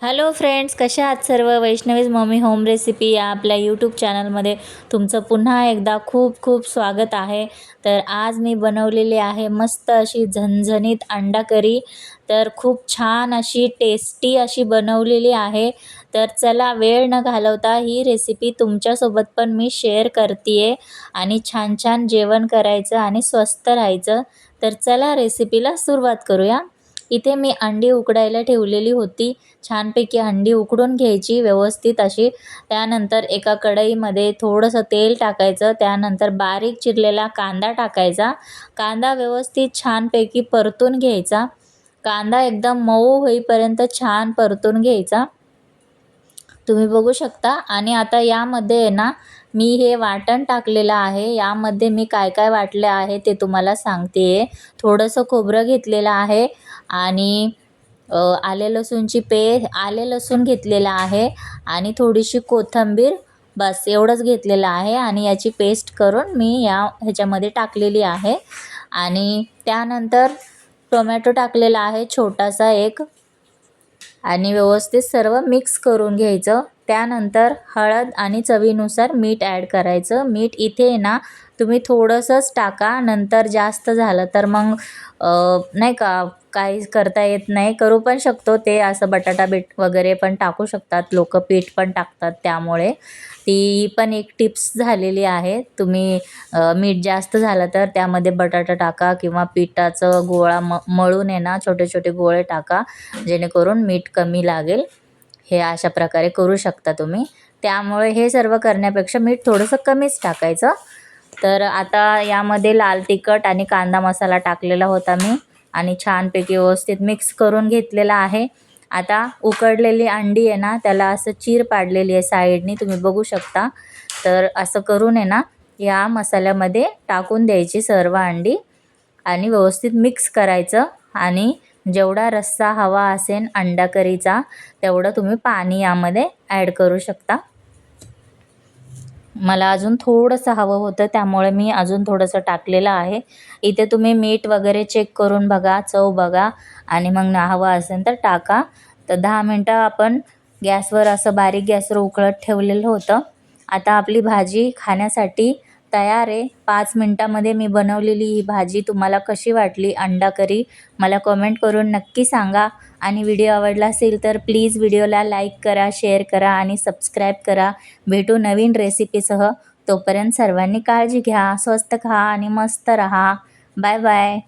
Hello friends, कशा आहात सर्व? वैष्णवीज मम्मी होम रेसिपी या आपल्या यूट्यूब चॅनलमध्ये तुमचं पुन्हा एकदा खूप खूप स्वागत आहे. तर आज मी बनवलेली आहे मस्त अशी झणझणीत अंडा करी. तर खूप छान अशी टेस्टी अशी बनवलेली आहे. तर चला वेळ न घालवता ही रेसिपी तुमच्यासोबत पण मी शेअर करते आहे आणि छान छान जेवण करायचं आणि स्वस्थ राहायचं. तर चला रेसिपीला सुरुवात करूया. इथे मी अंडी उकडायला ठेवलेली होती. छानपैकी अंडी उकडून घ्यायची व्यवस्थित अशी. त्यानंतर एका कढईमध्ये थोडंसं तेल टाकायचं. त्यानंतर बारीक चिरलेला कांदा टाकायचा. कांदा व्यवस्थित छानपैकी परतून घ्यायचा. कांदा एकदम मऊ होईपर्यंत छान परतून घ्यायचा. तुम्ही बघू शकता. आणि आता यामध्ये आहे ना, मी हे वाटण टाकलेलं आहे. यामध्ये मी काय काय वाटले आहे ते तुम्हाला सांगते. थोडंसं खोबरं घेतलेलं आहे आणि आले लसूण घेतलेलं आहे आणि थोडीशी कोथिंबीर, बस एवढंच घेतलेलं आहे. आणि याची पेस्ट करून मी ह्याच्यामध्ये टाकलेली आहे. आणि त्यानंतर टोमॅटो टाकलेला आहे छोटासा एक आणि व्यवस्थित सर्व मिक्स करून घ्यायचं. त्यानंतर हळद आणि चवीनुसार मीठ ॲड करायचं. मीठ इथे ना तुम्ही थोडंसंच टाका, नंतर जास्त झालं तर मग नाही का काही करता येत नाही. करू पण शकतो ते असं बटाटा बीट वगैरे पण टाकू शकतात लोक, पीठ पण टाकतात. त्यामुळे ती पण एक टिप्स झालेली आहे. तुम्ही मीठ जास्त झालं तर त्यामध्ये बटाटा टाका किंवा पिठाचं गोळा मळून आहे ना छोटे छोटे गोळे टाका, जेणेकरून मीठ कमी लागेल. हे अशा प्रकारे करू शकता तुम्ही. त्यामुळे हे सर्व करण्यापेक्षा मीठ थोडंसं कमीच टाकायचं. तर आता यामध्ये लाल तिखट आणि कांदा मसाला टाकलेला होता मी आणि छानपैकी व्यवस्थित मिक्स करून घेतलेला आहे. आता उकडलेली अंडी आहे ना, त्याला असं चीर पाडलेली आहे साईडनी, तुम्ही बघू शकता. तर असं करून आहे ना या मसाल्यामध्ये टाकून द्यायची सर्व अंडी आणि व्यवस्थित मिक्स करायचं. आणि जेवढा रस्सा हवा असेल अंडा करीचा तेवढं तुम्ही पाणी यामध्ये ॲड करू शकता. मला अजून थोडंसं हवं होतं त्यामुळे मी अजून थोडंसं टाकलेलं आहे. इथे तुम्ही मीठ वगैरे चेक करून बघा, चव बघा आणि मग हवं असेल तर टाका. तर 10 मिनटं आपण गॅसवर असं बारीक गॅसवर उकळत ठेवलेलं होतं. आता आपली भाजी खाण्यासाठी तयार आहे. 5 मिनटामध्ये मी बनवलेली ही भाजी तुम्हाला कशी वाटली अंडा करी मला कमेंट करून नक्की सांगा. आणि व्हिडिओ आवडला असेल तर प्लीज व्हिडिओला लाईक करा, शेअर करा आणि सबस्क्राईब करा. भेटू नवीन रेसिपीसह. तोपर्यंत सर्वांनी काळजी घ्या, स्वस्त खा आणि मस्त रहा. Bye bye.